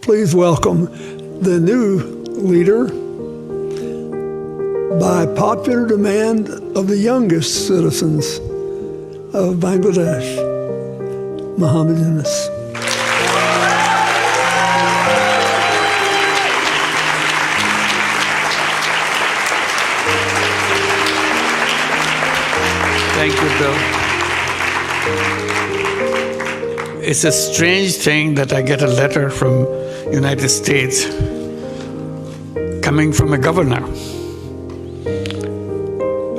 please welcome the new leader, by popular demand of the youngest citizens of Bangladesh, Muhammad Yunus. Thank you, Bill. It's a strange thing that I get a letter from United States coming from a governor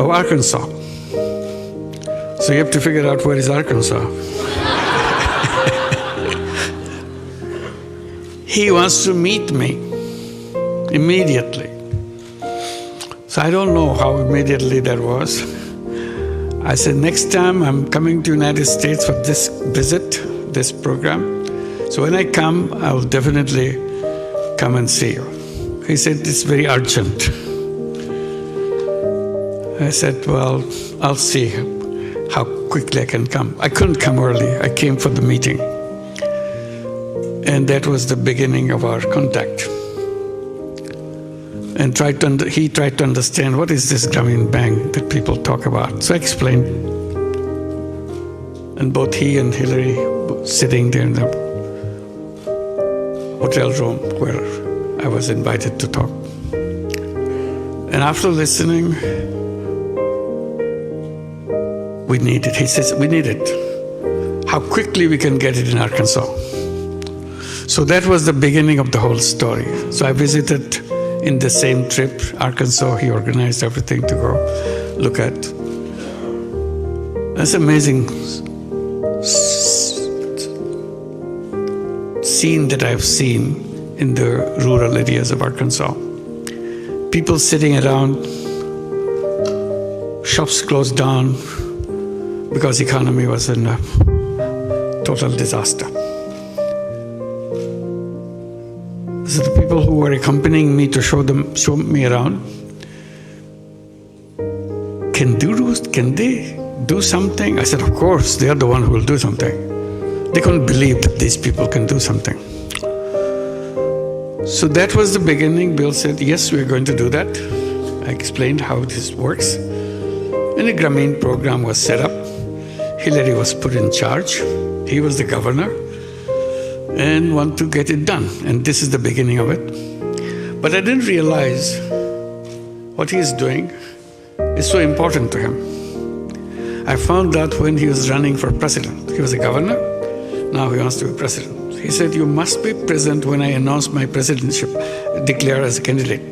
of Arkansas. So you have to figure out where is Arkansas. He wants to meet me immediately. So I don't know how immediately that was. I said, next time I'm coming to United States for this visit, this program. So when I come, I'll definitely come and see you. He said, it's very urgent. I said, well, I'll see how quickly I can come. I couldn't come early. I came for the meeting. And that was the beginning of our contact. And he tried to understand, what is this Grameen Bank that people talk about? So I explained. And both he and Hillary were sitting there in the hotel room where I was invited to talk. And after listening, we need it. He says, we need it. How quickly we can get it in Arkansas. So that was the beginning of the whole story. So I visited in the same trip, Arkansas. He organized everything to go look at. That's amazing scene that I've seen in the rural areas of Arkansas. People sitting around, shops closed down because the economy was in a total disaster. So the people who were accompanying me to show me around, can they do something? I said, of course, they are the one who will do something. They couldn't believe that these people can do something. So that was the beginning. Bill said, yes, we're going to do that. I explained how this works. And a Grameen program was set up. Hillary was put in charge. He was the governor and want to get it done. And this is the beginning of it. But I didn't realize what he is doing is so important to him. I found out when he was running for president. He was a governor. Now he wants to be president. He said, you must be present when I announce my presidentship, declare as a candidate.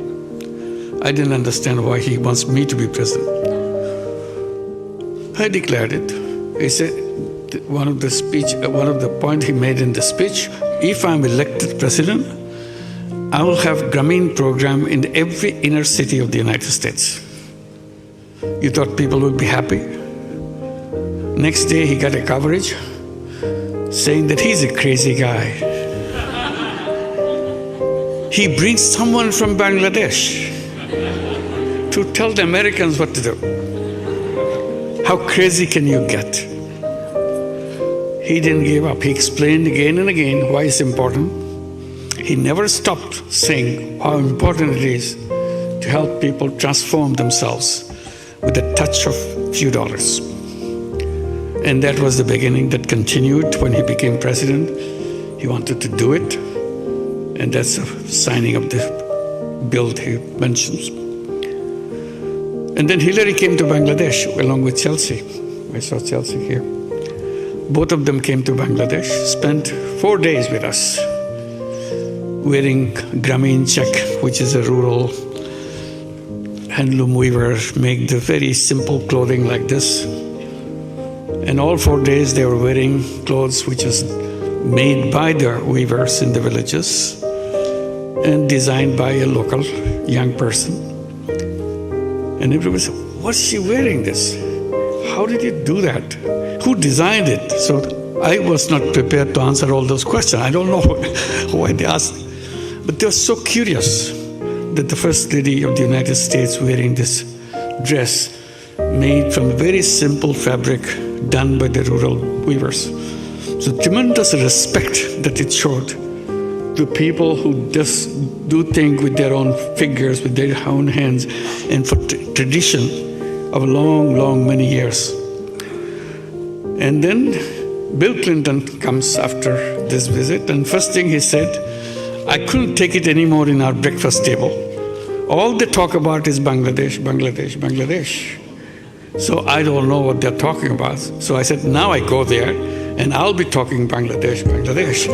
I didn't understand why he wants me to be president. I declared it. He said, one of the points he made in the speech, if I'm elected president, I will have Grameen program in every inner city of the United States. You thought people would be happy? Next day he got a coverage saying that he's a crazy guy. He brings someone from Bangladesh to tell the Americans what to do. How crazy can you get? He didn't give up. He explained again and again why it's important. He never stopped saying how important it is to help people transform themselves with a touch of few dollars. And that was the beginning that continued when he became president. He wanted to do it. And that's the signing of the bill he mentions. And then Hillary came to Bangladesh along with Chelsea. I saw Chelsea here. Both of them came to Bangladesh, spent 4 days with us, wearing Grameen check, which is a rural handloom weaver, make the very simple clothing like this. And all 4 days they were wearing clothes which was made by the weavers in the villages and designed by a local young person. And everybody said, what's she wearing this? How did you do that? Who designed it? So I was not prepared to answer all those questions. I don't know why they asked. But they were so curious that the First Lady of the United States wearing this dress made from very simple fabric done by the rural weavers. So tremendous respect that it showed to people who just do things with their own fingers, with their own hands, and for tradition of long, many years. And then Bill Clinton comes after this visit, and first thing he said, I couldn't take it anymore in our breakfast table. All they talk about is Bangladesh, Bangladesh, Bangladesh. So I don't know what they're talking about. So I said, now I go there, and I'll be talking Bangladesh, Bangladesh,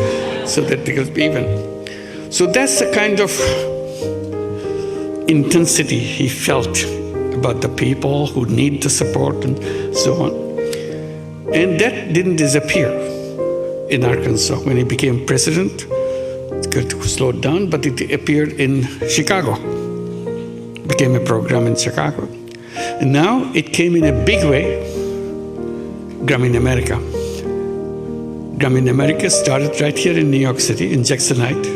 so that it will be even. So that's the kind of intensity he felt about the people who need the support and so on. And that didn't disappear in Arkansas. When he became president, it slowed down, but it appeared in Chicago. Became a program in Chicago. And now it came in a big way, Grameen America. Grameen America started right here in New York City, in Jackson Heights.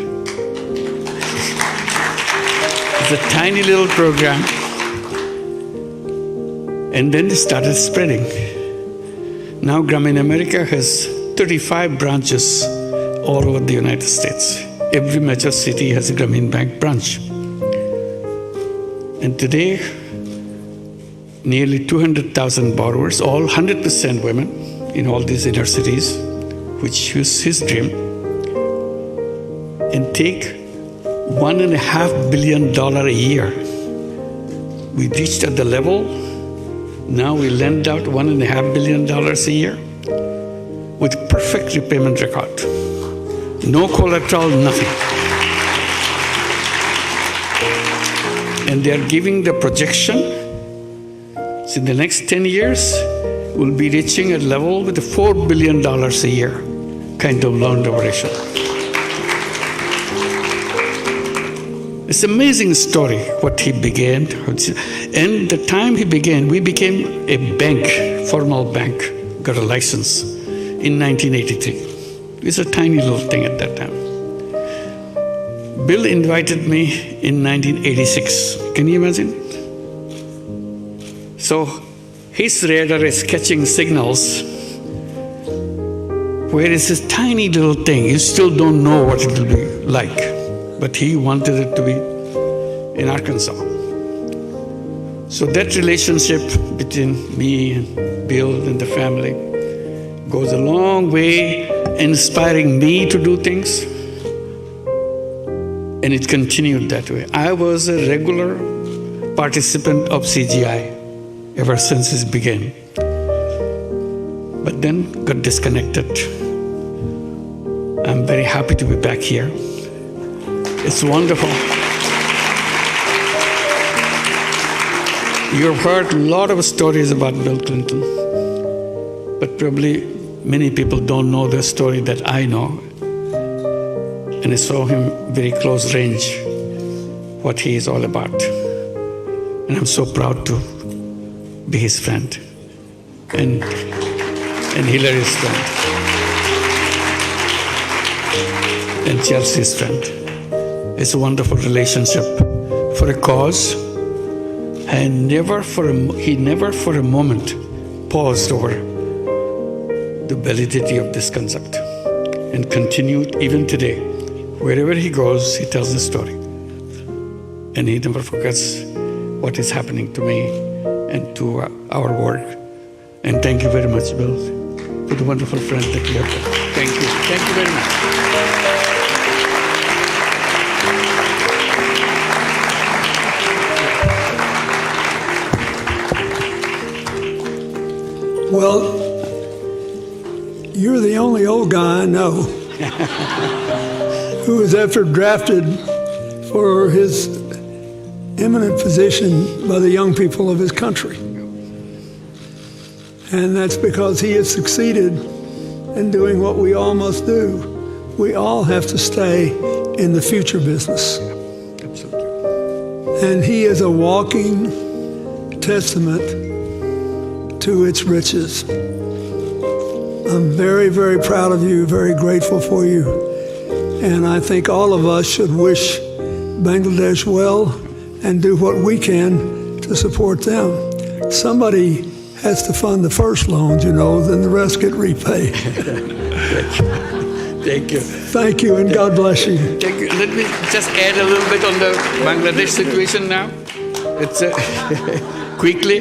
It's a tiny little program. And then it started spreading. Now Grameen America has 35 branches all over the United States. Every major city has a Grameen Bank branch. And today, nearly 200,000 borrowers, all 100% women in all these inner cities, which use his dream, and take $1.5 billion a year. We reached at the level, now we lend out $1.5 billion a year with perfect repayment record. No collateral, nothing. And they are giving the projection, so in the next 10 years, we'll be reaching a level with $4 billion a year kind of loan duration. It's an amazing story, what he began. And the time he began, we became a bank, formal bank, got a license in 1983. It was a tiny little thing at that time. Bill invited me in 1986. Can you imagine? So his radar is catching signals where it's this tiny little thing. You still don't know what it will be like. But he wanted it to be in Arkansas. So that relationship between me and Bill and the family goes a long way, inspiring me to do things. And it continued that way. I was a regular participant of CGI ever since it began. But then got disconnected. I'm very happy to be back here. It's wonderful. You've heard a lot of stories about Bill Clinton, but probably many people don't know the story that I know. And I saw him very close range, what he is all about. And I'm so proud to be his friend and Hillary's friend and Chelsea's friend. It's a wonderful relationship for a cause, and he never for a moment paused over the validity of this concept and continued even today. Wherever he goes, he tells the story. And he never forgets what is happening to me and to our work. And thank you very much, Bill, for the wonderful friend that you have. Thank you. Thank you very much. Well, you're the only old guy I know who was ever drafted for his eminent position by the young people of his country. And that's because he has succeeded in doing what we all must do. We all have to stay in the future business. Absolutely. And he is a walking testament to its riches. I'm very, very proud of you, very grateful for you. And I think all of us should wish Bangladesh well and do what we can to support them. Somebody has to fund the first loans, then the rest get repaid. Thank you. Thank you, and God bless you. Thank you. Let me just add a little bit on the Bangladesh situation now. It's quickly,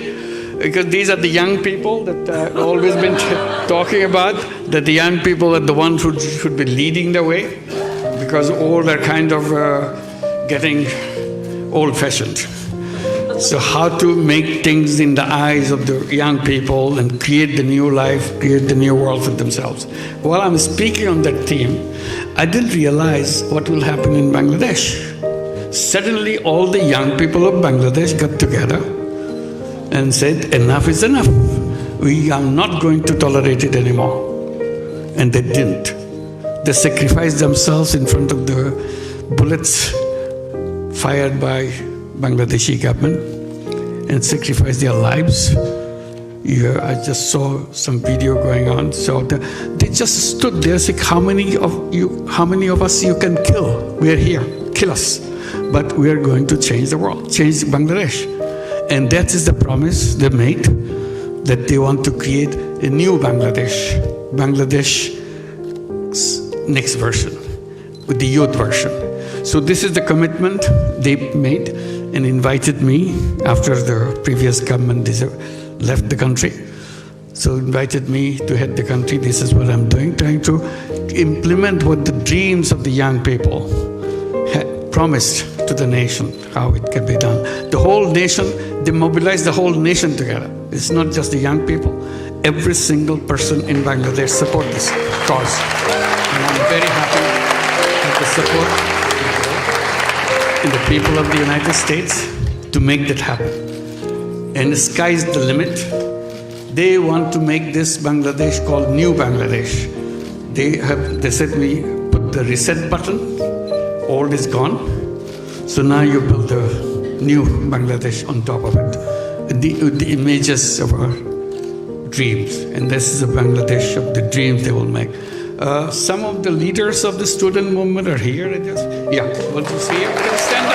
because these are the young people that I've always been talking about, that the young people are the ones who should be leading the way, because all are kind of getting old-fashioned. So how to make things in the eyes of the young people and create the new life, create the new world for themselves. While I'm speaking on that theme, I didn't realize what will happen in Bangladesh. Suddenly all the young people of Bangladesh got together and said, enough is enough. We are not going to tolerate it anymore. And they didn't. They sacrificed themselves in front of the bullets fired by Bangladeshi government and sacrificed their lives. Yeah, I just saw some video going on. So they just stood there, saying, how many of us you can kill? We are here, kill us. But we are going to change the world, change Bangladesh. And that is the promise they made, that they want to create a new Bangladesh, Bangladesh's next version, with the youth version. So this is the commitment they made and invited me after the previous government left the country. So invited me to head the country. This is what I'm doing, trying to implement what the dreams of the young people had promised to the nation, how it can be done. The whole nation, they mobilized the whole nation together. It's not just the young people. Every single person in Bangladesh support this cause. And I'm very happy with the support in the people of the United States to make that happen. And the sky's the limit. They want to make this Bangladesh called New Bangladesh. They said we put the reset button, old is gone. So now you build a new Bangladesh on top of it. The images of our dreams. And this is a Bangladesh of the dreams they will make. Some of the leaders of the student movement are here. Yeah, want to see you? Stand up.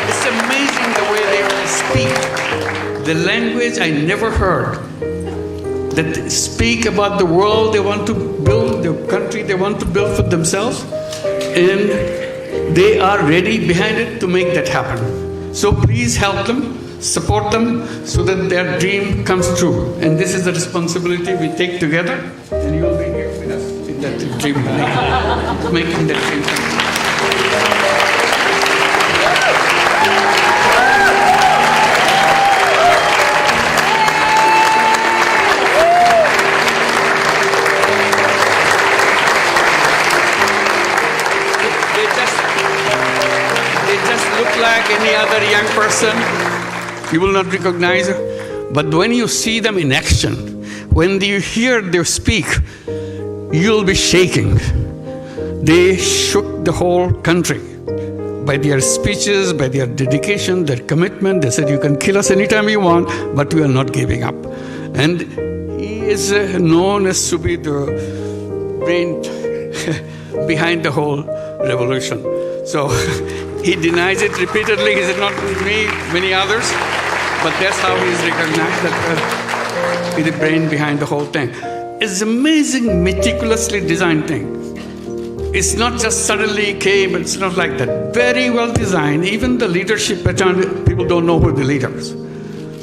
It's amazing the way they all speak. The language I never heard. That speak about the world they want to build, the country they want to build for themselves, and they are ready behind it to make that happen. So please help them, support them, so that their dream comes true. And this is the responsibility we take together, and you will be here with us in that dream, making that dream come true. Like any other young person, you will not recognize her. But when you see them in action, when you hear them speak, you'll be shaking. They shook the whole country by their speeches, by their dedication, their commitment. They said, you can kill us anytime you want, but we are not giving up. And he is known as to be the brain behind the whole revolution. So he denies it repeatedly. He said, not me, many others. But that's how he is recognized, that he's the brain behind the whole thing. It's amazing, meticulously designed thing. It's not just suddenly came, it's not like that. Very well designed. Even the leadership pattern, people don't know who the leader is.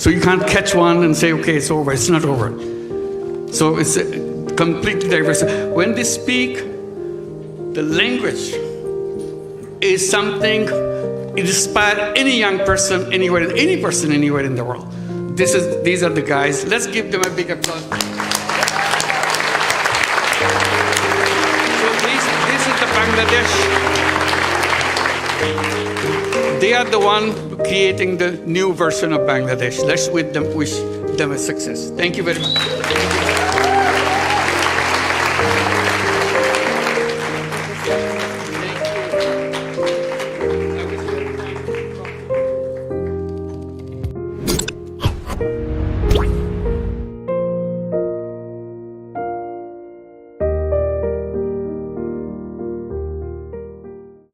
So you can't catch one and say, okay, it's over. It's not over. So it's completely diverse. When they speak, the language is something it inspires any young person anywhere, any person anywhere in the world. These are the guys. Let's give them a big applause. So this is the Bangladesh. They are the one creating the new version of Bangladesh. Let's wish them a success. Thank you very much.